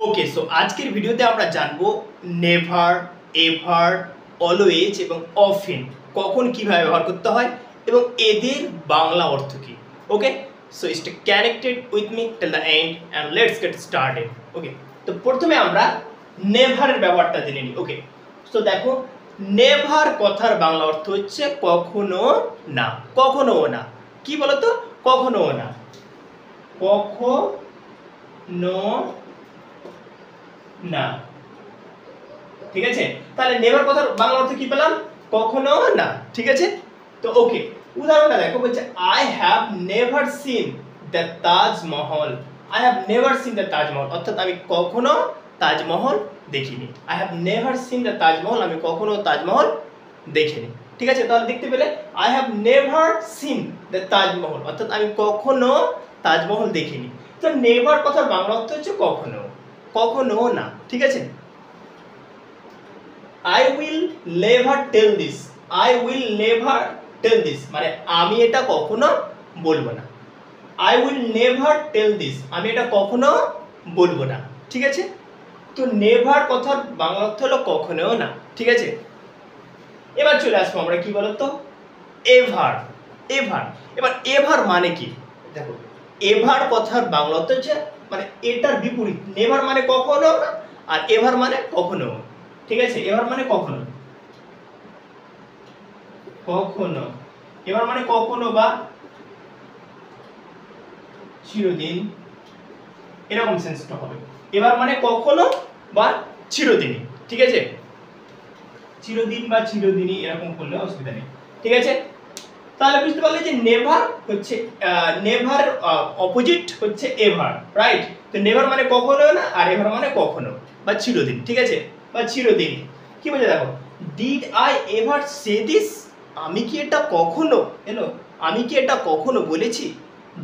ওকে, so আজকের ভিডিওতে আমরা জানবো নেভার, এভার, অলওয়েজ এবং অফেন কখন কিভাবে ব্যবহার করতে হয় এবং এদের বাংলা অর্থ কী। Okay, so stay connected with me till the end and let's get started. Okay, তো প্রথমে আমরা নেভারের ব্যবহারটা জেনে নিই। ওকে, সো দেখো, নেভার কথার বাংলা অর্থ হচ্ছে কখনো না। কখনো না কি বলতো? কখনো না, কখনো না। ঠিক আছে, তাহলে নেভার কথার বাংলা অর্থ কি পেলাম? কখনো না। ঠিক আছে, তো ওকে, উদাহরণটা দেখো, বলছে I have never seen the Taj Mahal. I have never seen the Taj Mahal, অর্থাৎ আমি কখনো তাজমহল দেখিনি। I have never seen the Taj Mahal, আমি কখনো তাজমহল দেখিনি। ঠিক আছে, তাহলে দেখতে পেলে I have never seen the Taj Mahal, অর্থাৎ আমি কখনো তাজমহল দেখিনি। তো নেভার কথার বাংলা অর্থ হচ্ছে কখনো, কখনো না। ঠিক আছে, I will never tell this. I will never tell this মানে আমি এটা কখনো বলবো না। I will never tell this, আমি এটা কখনো বলবো না। ঠিক আছে, তো নেভার কথার বাংলা অর্থ হলো কখনো না। ঠিক আছে, এবার চলে আসবো আমরা কি বলতো, এভার। এভার, এবার এভার মানে কি? দেখো, এভার কথার বাংলা অর্থ হচ্ছে মানে এটার বিপরীত। নেভার মানে কখনো না, আর এভার মানে কখনো। ঠিক আছে, এভার মানে কখনো, কখনো। এবার মানে কখনো বা চিরদিন, এরকম সেন্সটা হবে। এবার মানে কখনো বা চিরদিনই। ঠিক আছে, চিরদিন বা চিরদিনই এরকম করলে অসুবিধা নেই। ঠিক আছে, তাহলে বুঝতে পারলে যে নেভার হচ্ছে নেভার অপোজিট হচ্ছে এভার, রাইট? তো নেভার মানে কখনো না, আর এভার মানে কখনো বা চিরদিন। ঠিক আছে, বা চিরদিন কি বোঝে? দেখো, did I ever say this, আমি কি এটা কখনো, হ্যালো, আমি কি এটা কখনো বলেছি?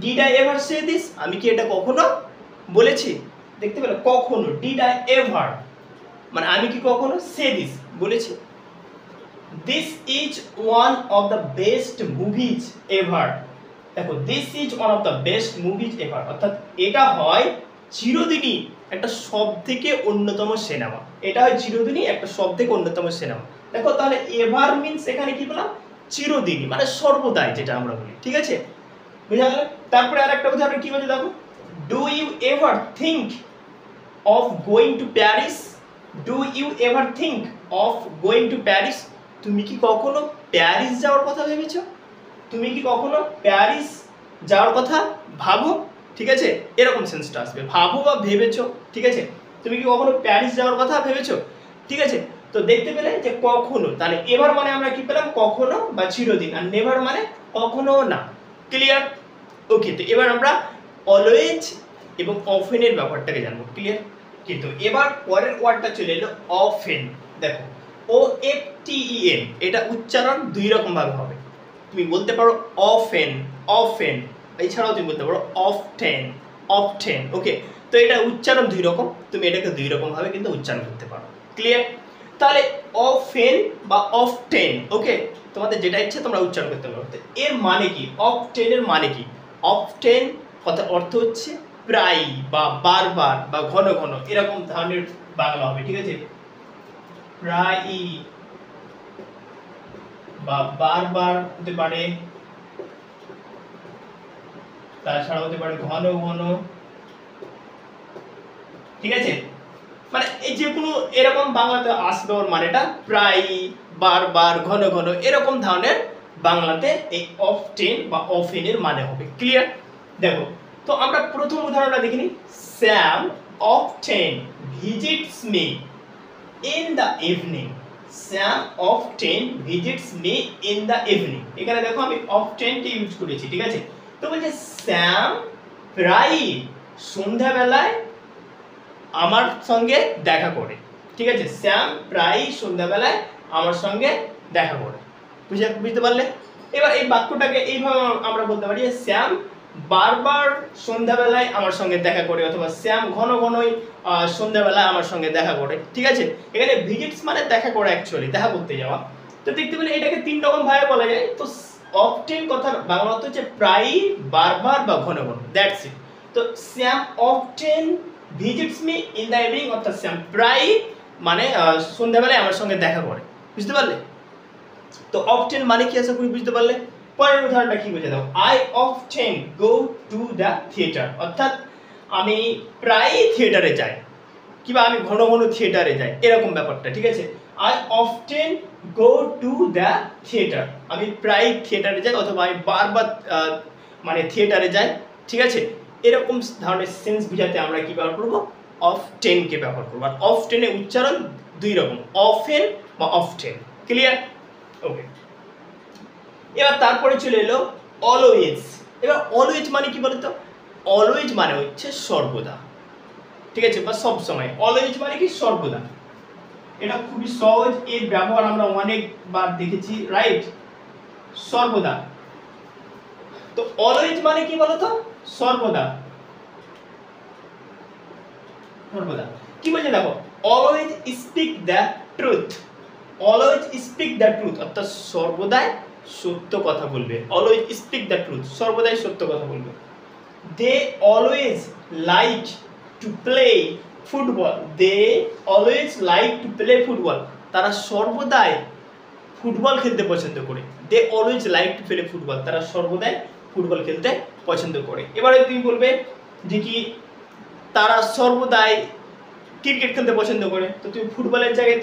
Did I ever say this, আমি কি এটা কখনো বলেছি? দেখতে পেলে কখনো, ডিড আই এভার মানে আমি কি কখনো সে দিস বলেছি। This is one of the best movies ever. দেখো, this is one of the best movies ever, অর্থাৎ এটা হয় চিরদিনই একটা সবথেকে অন্যতম সিনেমা। এটা হয় চিরদিনই একটা সবথেকে অন্যতম সিনেমা। দেখো, তাহলে এভার মিন্স এখানে কি বললাম? চিরদিনই মানে সর্বদাই, যেটা আমরা বলি। ঠিক আছে, বুঝা গেল? তারপরে আরেকটা উদাহরণ কি বলছে দেখো, do you ever think of going to Paris? Do you ever think of going to Paris, তুমি কি কখনো প্যারিস যাওয়ার কথা ভেবেছো? তুমি কি কখনো প্যারিস যাওয়ার কথা ভাবো? ঠিক আছে, এরকম সেন্সটা আসবে, ভাবো বা ভেবেছো। ঠিক আছে, তুমি কি কখনো প্যারিস যাওয়ার কথা ভেবেছো? ঠিক আছে, তো দেখতে পেলে যে কখনো, তাহলে এবার মানে আমরা কি পেলাম? কখনো বা চিরদিন। আর নেভার মানে কখনো না। ক্লিয়ার? ওকে, তো এবার আমরা অলওয়েজ এবং অফেনের ব্যাপারটাকে জানবো। ক্লিয়ার? কিন্তু এবার পরের ওয়ার্ডটা চলে এলো অফেন। দেখো, ও এফ টি ই এন, এটা উচ্চারণ দুই রকম ভাবে হবে। তুমি বলতে পারো অফেন, অফেন, এছাড়াও তুমি বলতে পারো অফটেন, অফটেন। ওকে, তো এটা উচ্চারণ দুই রকম, তুমি এটাকে দুই রকম ভাবে কিন্তু উচ্চারণ করতে পারো। ক্লিয়ার? তাহলে অফেন বা অফটেন, ওকে, তোমাদের যেটা ইচ্ছে তোমরা উচ্চারণ করতে পারো। এর মানে কি? অফটেনের মানে কি? অফটেন কথার অর্থ হচ্ছে প্রায় বা বারবার বা ঘন ঘন, এরকম ধরনের বাংলা হবে। ঠিক আছে, প্রায়ই বা বারবার হতে পারে, তাছাড়া হতে পারে ঘন ঘন। ঠিক আছে, মানে এই যে কোনো এরকম বাংলাতে আসবে ওর মানেটা প্রায়, বারবার, ঘন ঘন, এরকম ধরনের বাংলাতে এই অফটেন বা অফেনের মানে হবে। ক্লিয়ার? দেখো, তো আমরা প্রথম উদাহরণটা দেখিনি, Sam often visits me in the evening. Sam often visits me in the evening, এখানে দেখো আমি অফটেনকে ইউজ করেছি। ঠিক আছে, তো বলছে স্যাম প্রায় সন্ধ্যাবেলায় আমার সঙ্গে দেখা করে। ঠিক আছে, স্যাম প্রায় সন্ধ্যাবেলায় আমার সঙ্গে দেখা করে। বুঝতে পারলে? এবার এই বাক্যটাকে এইভাবে আমরা বলতে পারি যে স্যাম বারবার সন্ধ্যাবেলায় আমার সঙ্গে দেখা করে, অথবা শ্যাম ঘন ঘনই সন্ধ্যাবেলায় আমার সঙ্গে দেখা করে। ঠিক আছে, এখানে ভিজিটস মানে দেখা করে, অ্যাকচুয়ালি দেখা করতে যাওয়া। তো দেখতে পেলে এটাকে তিন রকম ভাবে বলা যায়। তো অফটেন কথার বাংলা অর্থ হচ্ছে প্রায়ই, বারবার বা ঘন ঘন, দ্যাটস ইট। তো Shyam often visits me in the evening, অর্থাৎ সে প্রায় মানে সন্ধ্যাবেলায় আমার সঙ্গে দেখা করে। বুঝতে পারলে? তো অফটেন মানে কি আশা করি বুঝতে পারলে। পরের উদাহরণটা কি বুঝে দাও, I often go to the theatre, অর্থাৎ আমি প্রায় থিয়েটারে যাই, কিংবা আমি ঘন ঘন থিয়েটারে যাই, এরকম ব্যাপারটা। ঠিক আছে, I often go to the theatre, আমি প্রায় থিয়েটারে যাই, অথবা আমি বারবার মানে থিয়েটারে যাই। ঠিক আছে, এরকম ধরনের সেন্স বোঝাতে আমরা কি ব্যবহার করবো, অফটেনকে ব্যবহার করবো। আর অফটেনের উচ্চারণ দুই রকম, অফেন বা অফটেন। ক্লিয়ার? ওকে, এবার তারপরে চলে এলো অলওয়েজ। এবার অলওয়েজ মানে কি বলতো, অলওয়েজ মানে হচ্ছে সর্বদা। ঠিক আছে, বা সব সময়। অলওয়েজ মানে কি সর্বদা, এটা খুবই সহজ, এর ব্যবহার আমরা অনেকবার দেখেছি, রাইট? সর্বদা। তো অলওয়েজ মানে কি বলতো, সর্বদা। সর্বদা কি বলছে দেখো, always speak the truth, always speak the truth, অর্থাৎ সর্বদাই সত্য কথা বলবে। অলওয়েজ স্পিক দ্য ট্রুথ, সর্বদাই সত্য কথা বলবে। They always like to play football, they always like to play football, তারা সর্বদাই ফুটবল খেলতে পছন্দ করে। They always like to play football, তারা সর্বদাই ফুটবল খেলতে পছন্দ করে। এবারে তুমি বলবে যে কি, তারা সর্বদাই ক্রিকেট খেলতে পছন্দ করে, তো তুমি ফুটবলের জায়গায়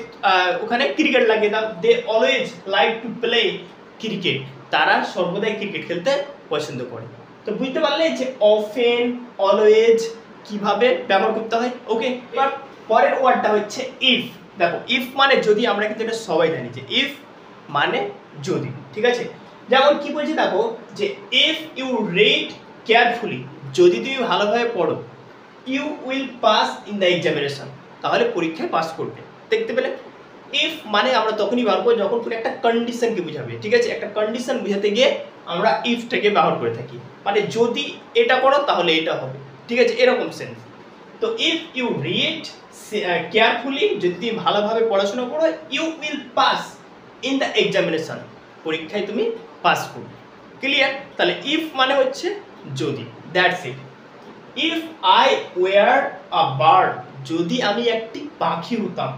ওখানে ক্রিকেট লাগিয়ে দাও। They always like to play cricket, তারা সর্বদাই ক্রিকেট খেলতে পছন্দ করে। তো বুঝতে পারলে যে অফেন, অলওয়েজ কিভাবে ব্যবহার করতে হয়। ওকে, এবার পরের ওয়ার্ডটা হচ্ছে ইফ। দেখো, ইফ মানে যদি, আমরা কিন্তু এটা সবাই জানি যে ইফ মানে যদি। ঠিক আছে, যেমন কি বলছি দেখো, যে ইফ ইউ রিড কেয়ারফুলি, যদি তুমি ভালোভাবে পড়ো, you will pass in the examination, তাহলে পরীক্ষায় পাস করবে। দেখতে পেলে, ইফ মানে আমরা তখনই ব্যবহার করি যখন কোনো একটা কন্ডিশনকে বোঝাবে। ঠিক আছে, একটা কন্ডিশন বোঝাতে গিয়ে আমরা ইফটাকে ব্যবহার করে থাকি, মানে যদি এটা করো তাহলে এটা হবে। ঠিক আছে, এরকম সেন্স। তো ইফ ইউ রিড কেয়ারফুলি, যদি তুমি ভালোভাবে পড়াশোনা করো, you will pass in the examination, পরীক্ষায় তুমি পাস করবে। ক্লিয়ার? তাহলে ইফ মানে হচ্ছে যদি, that's it. If I were a bird, যদি আমি একটি পাখি হতাম,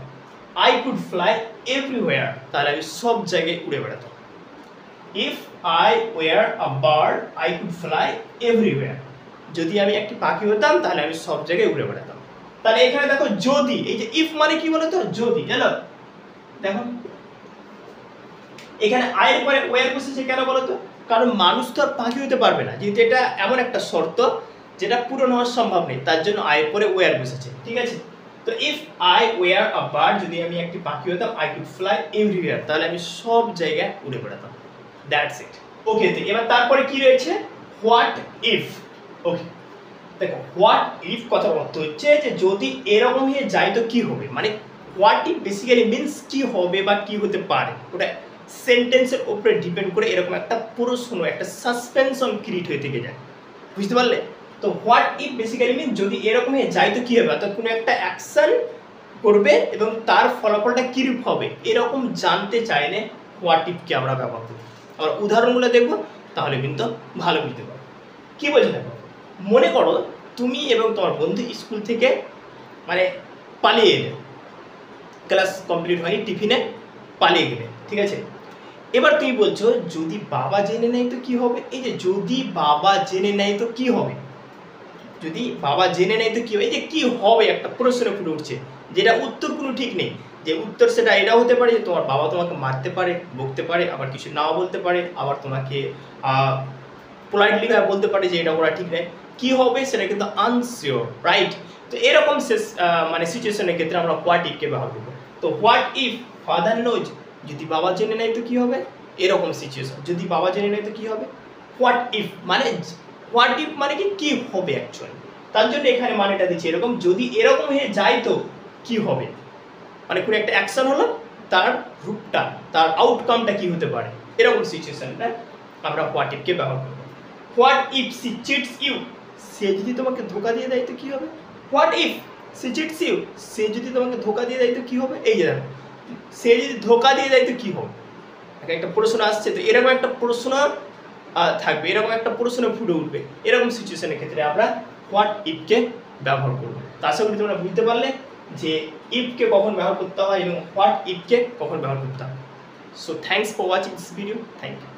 আই কুড ফ্লাই এভরিওয়্যার, তাহলে আমি সব জায়গায় উড়ে বেড়াতাম। If I were a bird I could fly everywhere, যদি আমি একটি পাখি হতাম তাহলে আমি সব জায়গায় উড়ে বেড়াতাম। তাহলে এখানে দেখো যদি, এই যে ইফ মানে কি বলতো, যদি। জানো, দেখো এখানে আয়ের পরে ওয়ার বসেছে কেন বলতো, কারণ মানুষ তো আর পাখি হতে পারবে না, যেহেতু এটা এমন একটা শর্ত যেটা পূরণ হওয়া সম্ভব নেই, তার জন্য আয়ের পরে ওয়ার বসেছে। ঠিক আছে, তো if I were a bird, যদি আমি একটি পাখি হতাম, আই কুড ফ্লাই এভরিওয়্যার, তাহলে আমি সব জায়গায় উড়ে বেড়াতাম। That's it. ওকে, তো এবার তারপরে কি রয়েছে, হোয়াট ইফ। ওকে, দেখো হোয়াট ইফ কথার অর্থ হচ্ছে যে যদি এরকম হয়ে যায় তো কি হবে, মানে হোয়াট ইফ বেসিক্যালি মিন্স কি হবে বা কি হতে পারে, ওটা সেন্টেন্সের উপরে ডিপেন্ড করে এরকম একটা প্রশ্ন, একটা সাসপেনশন ক্রিয়েট হয়ে থেকে যায়। বুঝতে পারলে? তো হোয়াট ইফ বেসিক্যালি মিন্স যদি এরকম হয়ে যায় তো কি হবে, অর্থাৎ কোনো একটা অ্যাকশন করবে এবং তার ফলাফলটা কিরূপ হবে, এরকম জানতে চাইলে হোয়াট ইফকে আমরা ব্যবহার করি। আর উদাহরণগুলো দেখবো, তাহলে কিন্তু ভালো বুঝতে পারবো। কি বলছে দেখো, মনে করো তুমি এবং তোমার বন্ধু স্কুল থেকে মানে পালিয়ে এলে, ক্লাস কমপ্লিট হয়নি, টিফিনে পালিয়ে গেলে। ঠিক আছে, এবার তুমি বলছো যদি বাবা জেনে নেয় তো কি হবে। এই যে যদি বাবা জেনে নেয় তো কি হবে, যদি বাবা জেনে নেয় তো কি হবে, এই যে কি হবে একটা প্রশ্ন ফুটে উঠছে, যেটা উত্তর কোনো ঠিক নেই। যে উত্তর সেটা এটাও হতে পারে যে তোমার বাবা তোমাকে মারতে পারে, বকতে পারে, আবার কিছু নাও বলতে পারে, আবার তোমাকে পোলাইটলি বলতে পারে যে এটা করা ঠিক নেই। কি হবে সেটা কিন্তু আনসিওর, রাইট? তো এরকম মানে সিচুয়েশনের ক্ষেত্রে আমরা হোয়াট ইফকে ব্যবহার করবো। তো হোয়াট ইফ ফাদার নোজ, যদি বাবা জেনে নেয় তো কি হবে, এরকম সিচুয়েশন, যদি বাবা জেনে নেয় তো কি হবে। হোয়াট ইফ মানে কি হবে অ্যাকচুয়ালি, তার জন্য এখানে মানেটা দিচ্ছি এরকম, যদি এরকম হয়ে যায় তো কি হবে, মানে কোনো একটা অ্যাকশন হলো, তার রূপটা, তার আউটকামটা কি হতে পারে, এরকম সিচুয়েশনটা আমরা হোয়াট ইফকে ব্যবহার করবো। What if she cheats you, সে যদি তোমাকে ধোকা দিয়ে দেয় তো কি হবে। What if she cheats you, সে যদি তোমাকে ধোকা দিয়ে দেয় তো কি হবে। এই যে দেখো, সে যদি ধোকা দিয়ে দেয় তো কি হবে, একটা প্রশ্ন আসছে, তো এরকম একটা প্রশ্ন থাকবে, এরকম একটা প্রশ্ন ফুটে উঠবে, এরকম সিচুয়েশনের ক্ষেত্রে আমরা হোয়াট ইফকে ব্যবহার করব। তো আশা করি তোমরা বুঝতে পারলে যে ইফকে কখন ব্যবহার করতে হয় এবং হোয়াট ইফকে কখন ব্যবহার করতে হয়। So thanks for watching this video, thank you.